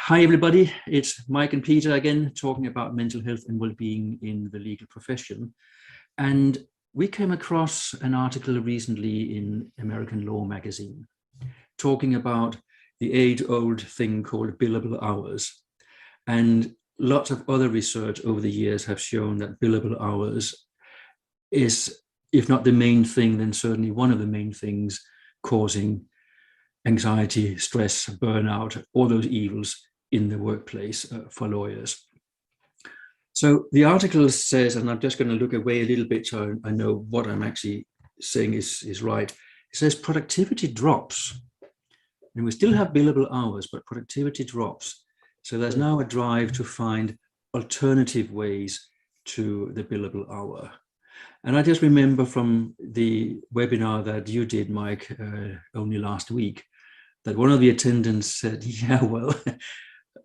Hi, everybody. It's Mike and Peter again, talking about mental health and well-being in the legal profession. And we came across an article recently in American Law magazine talking about the age-old thing called billable hours. And lots of other research over the years have shown that billable hours is, if not the main thing, then certainly one of the main things causing anxiety, stress, burnout, all those evils in the workplace for lawyers. So the article says, and I'm just going to look away a little bit so I know what I'm actually saying is right. It says productivity drops. And we still have billable hours, but productivity drops. So there's now a drive to find alternative ways to the billable hour. And I just remember from the webinar that you did, Mike, only last week, that one of the attendants said, yeah, well,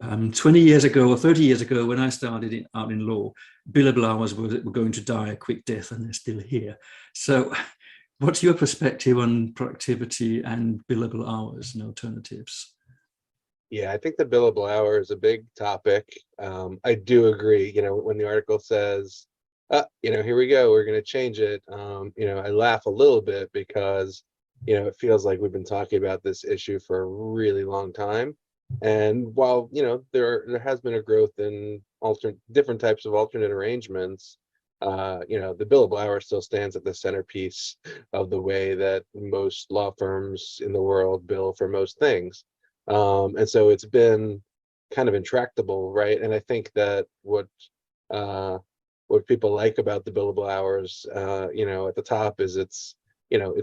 20 years ago or 30 years ago, when I started out in law, billable hours were going to die a quick death, and they're still here. So what's your perspective on productivity and billable hours and alternatives? Yeah, I think the billable hour is a big topic. I do agree, when the article says, here we go, we're going to change it. I laugh a little bit because, it feels like we've been talking about this issue for a really long time. And while, there has been a growth in different types of alternate arrangements, the billable hour still stands at the centerpiece of the way that most law firms in the world bill for most things. And so it's been kind of intractable, right? And I think that what people like about the billable hours, at the top is it's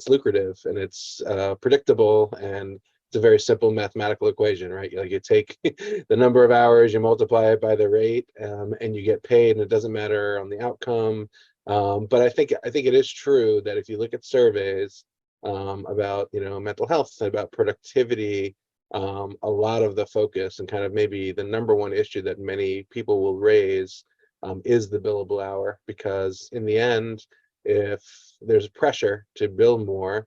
lucrative and it's predictable, and it's a very simple mathematical equation, right? Like you take the number of hours, you multiply it by the rate, and you get paid, and it doesn't matter on the outcome. But I think it is true that if you look at surveys about mental health and about productivity, a lot of the focus and kind of maybe the number one issue that many people will raise is the billable hour, because in the end, if there's pressure to bill more,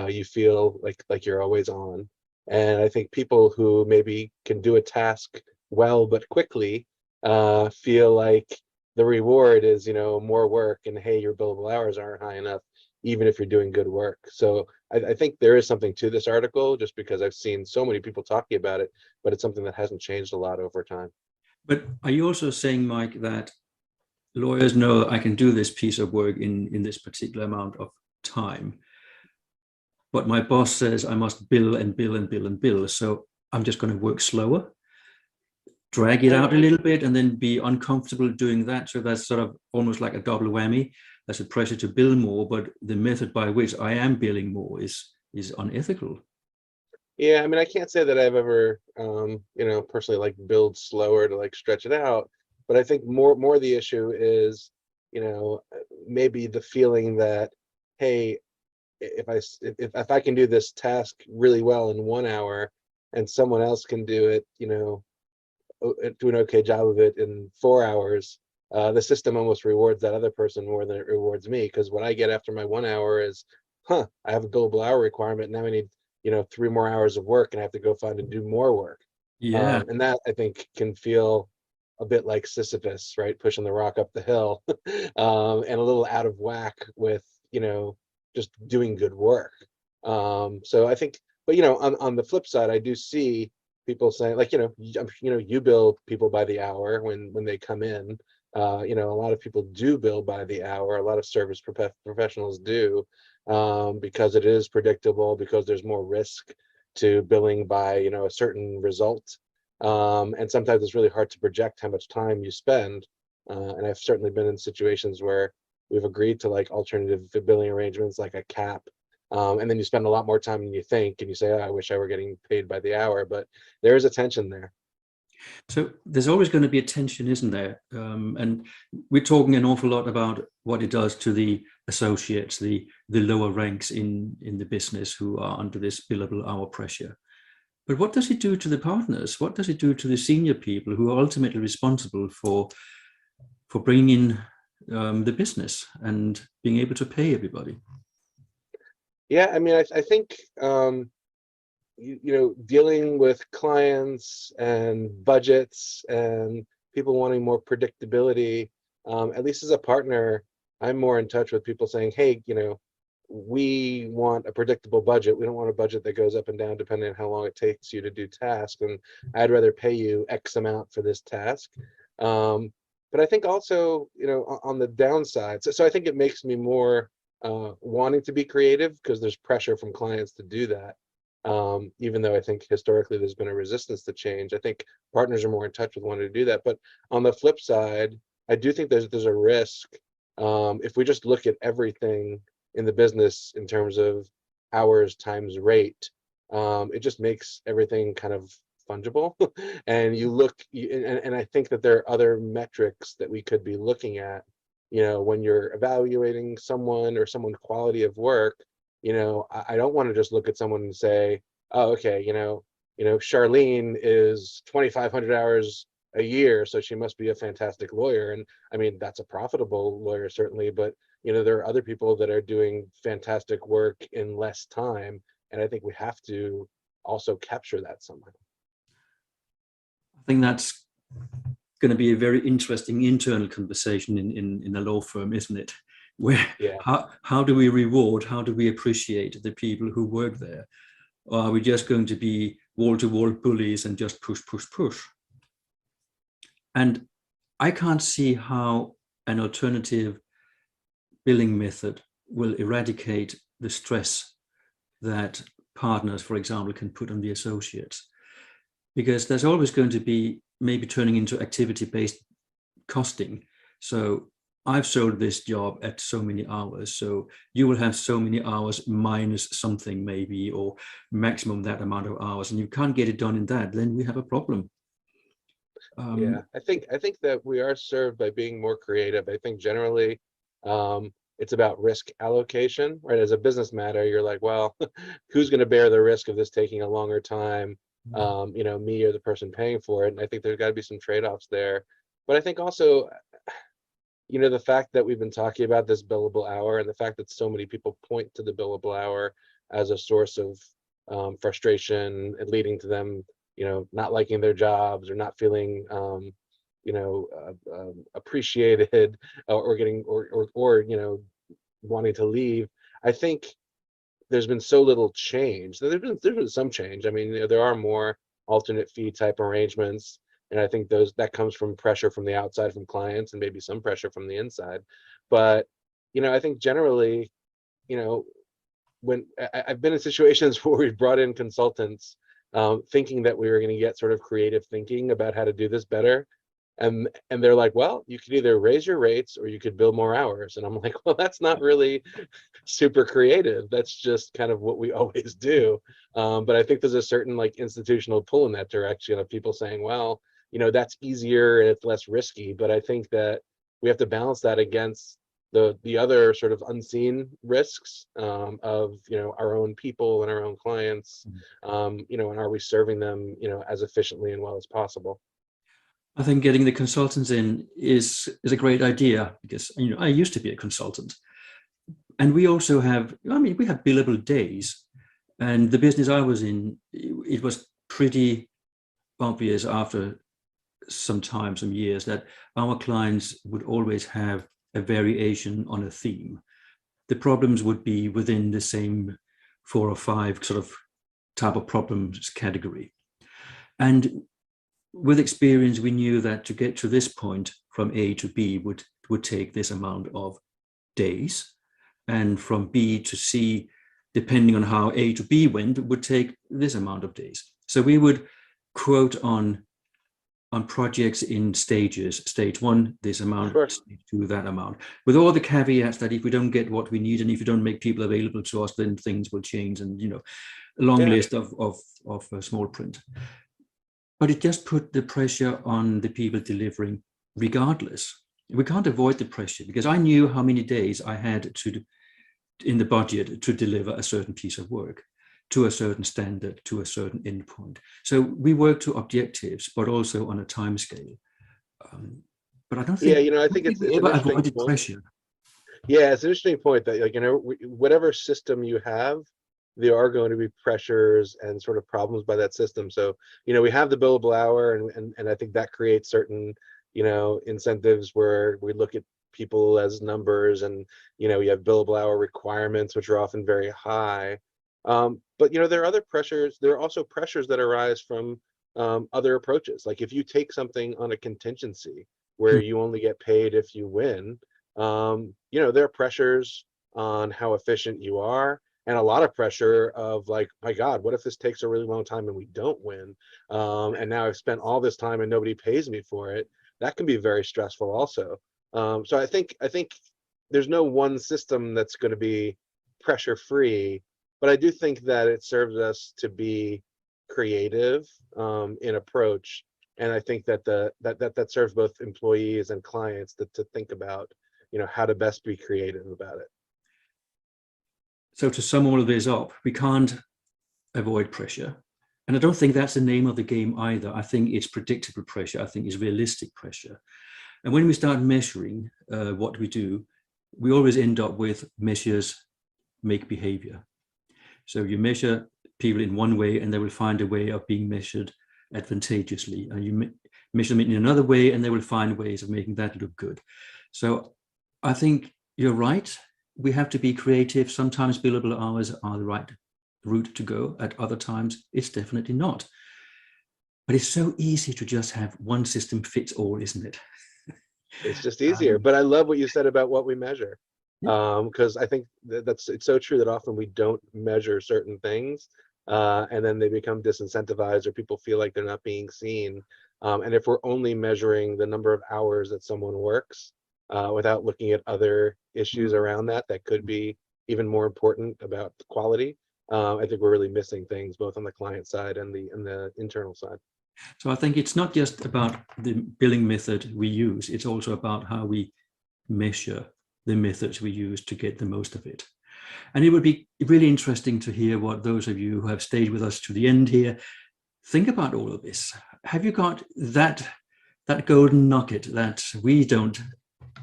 you feel like you're always on. And I think people who maybe can do a task well but quickly feel like the reward is more work, and hey, your billable hours aren't high enough even if you're doing good work. So I think there is something to this article, just because I've seen so many people talking about it, but it's something that hasn't changed a lot over time. But are you also saying, Mike, that lawyers know I can do this piece of work in this particular amount of time, but my boss says I must bill and bill and bill and bill, so I'm just going to work slower, drag it out a little bit, and then be uncomfortable doing that? So that's sort of almost like a double whammy. There's a pressure to bill more, but the method by which I am billing more is unethical. Yeah, I mean, I can't say that I've ever, personally like billed slower to like stretch it out, but I think more the issue is, maybe the feeling that, hey, if I can do this task really well in 1 hour, and someone else can do it, do an okay job of it in 4 hours, the system almost rewards that other person more than it rewards me, because what I get after my 1 hour is, I have a billable hour requirement. Now I need 3 more hours of work, and I have to go find and do more work. Yeah. And that, I think, can feel a bit like Sisyphus, right? Pushing the rock up the hill, and a little out of whack with, just doing good work. So I think, but, on the flip side, I do see people saying, like, you bill people by the hour when they come in. A lot of people do bill by the hour. A lot of service professionals do, because it is predictable, because there's more risk to billing by a certain result, and sometimes it's really hard to project how much time you spend, and I've certainly been in situations where we've agreed to like alternative billing arrangements, like a cap, and then you spend a lot more time than you think, and you say, oh, I wish I were getting paid by the hour, but there is a tension there. So there's always going to be a tension, isn't there? And we're talking an awful lot about what it does to the associates, the lower ranks in the business who are under this billable hour pressure. But what does it do to the partners? What does it do to the senior people who are ultimately responsible for bringing in the business and being able to pay everybody? Yeah, I mean, I think dealing with clients and budgets and people wanting more predictability, at least as a partner, I'm more in touch with people saying, hey, we want a predictable budget. We don't want a budget that goes up and down depending on how long it takes you to do tasks. And I'd rather pay you X amount for this task. But I think also, on the downside, so I think it makes me more wanting to be creative because there's pressure from clients to do that. Even though I think historically there's been a resistance to change, I think partners are more in touch with wanting to do that. But on the flip side, I do think there's a risk if we just look at everything in the business in terms of hours times rate, it just makes everything kind of fungible. And and I think that there are other metrics that we could be looking at, when you're evaluating someone or someone's quality of work. I don't want to just look at someone and say, oh, okay, Charlene is 2,500 hours a year, so she must be a fantastic lawyer. And I mean, that's a profitable lawyer, certainly, but there are other people that are doing fantastic work in less time. And I think we have to also capture that somehow. I think that's going to be a very interesting internal conversation in a law firm, isn't it? Where Yeah. how do we reward, how do we appreciate the people who work there? Or are we just going to be wall-to-wall bullies and just push, push, push? And I can't see how an alternative billing method will eradicate the stress that partners, for example, can put on the associates. Because there's always going to be maybe turning into activity-based costing. So I've sold this job at so many hours, so you will have so many hours minus something maybe, or maximum that amount of hours, and you can't get it done in that, then we have a problem. Yeah, I think that we are served by being more creative. I think generally it's about risk allocation, right? As a business matter, you're like, well, who's going to bear the risk of this taking a longer time? Me or the person paying for it. And I think there's got to be some trade-offs there. But I think also, the fact that we've been talking about this billable hour and the fact that so many people point to the billable hour as a source of frustration and leading to them, not liking their jobs or not feeling, appreciated or getting or wanting to leave. I think there's been so little change. There's been some change. I mean, there are more alternate fee type arrangements, and I think that comes from pressure from the outside from clients and maybe some pressure from the inside. But I think generally, when I've been in situations where we've brought in consultants thinking that we were going to get sort of creative thinking about how to do this better. And they're like, well, you could either raise your rates or you could bill more hours. And I'm like, well, that's not really super creative. That's just kind of what we always do. But I think there's a certain like institutional pull in that direction of people saying, well, that's easier and it's less risky. But I think that we have to balance that against the other sort of unseen risks of our own people and our own clients, and are we serving them as efficiently and well as possible. I think getting the consultants in is a great idea because I used to be a consultant, and we also have we have billable days, and the business I was in, it was pretty obvious after some years that our clients would always have a variation on a theme. The problems would be within the same 4 or 5 sort of type of problems category, and with experience, we knew that to get to this point from A to B would take this amount of days, and from B to C, depending on how A to B went, would take this amount of days. So we would quote on projects in stages. Stage 1, this amount. Sure. Stage 2, that amount. With all the caveats that if we don't get what we need and if we don't make people available to us, then things will change, and a long list of small print. But it just put the pressure on the people delivering regardless. We can't avoid the pressure because I knew how many days I had in the budget to deliver a certain piece of work to a certain standard, to a certain endpoint. So we work to objectives, but also on a time scale. But I don't think, I think it's we ever avoided pressure. Yeah, it's an interesting point that whatever system you have, there are going to be pressures and sort of problems by that system. So, we have the billable hour, and I think that creates certain, incentives where we look at people as numbers, and, you have billable hour requirements, which are often very high. But, there are other pressures. There are also pressures that arise from other approaches. Like if you take something on a contingency where you only get paid if you win, there are pressures on how efficient you are, and a lot of pressure of like, my God, what if this takes a really long time and we don't win? And now I've spent all this time and nobody pays me for it. That can be very stressful also. So I think there's no one system that's going to be pressure free, but I do think that it serves us to be creative in approach, and I think that that serves both employees and clients to think about, how to best be creative about it. So to sum all of this up, we can't avoid pressure. And I don't think that's the name of the game either. I think it's predictable pressure. I think it's realistic pressure. And when we start measuring what we do, we always end up with measures make behavior. So you measure people in one way and they will find a way of being measured advantageously. And you measure them in another way and they will find ways of making that look good. So I think you're right. We have to be creative. Sometimes billable hours are the right route to go. At other times, it's definitely not. But it's so easy to just have one system fits all, isn't it? It's just easier. But I love what you said about what we measure, because I think it's so true that often we don't measure certain things, and then they become disincentivized, or people feel like they're not being seen. And if we're only measuring the number of hours that someone works, without looking at other issues around that could be even more important about the quality, I think we're really missing things both on the client side and the internal side. So I think it's not just about the billing method we use, it's also about how we measure the methods we use to get the most of it. And it would be really interesting to hear what those of you who have stayed with us to the end here think about all of this. Have you got that golden nugget that we don't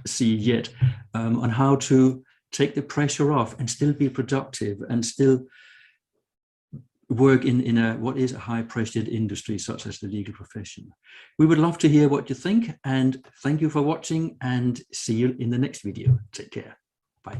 see yet, on how to take the pressure off and still be productive and still work in what is a high pressured industry such as the legal profession? We would love to hear what you think, and thank you for watching, and see you in the next video. Take care. Bye.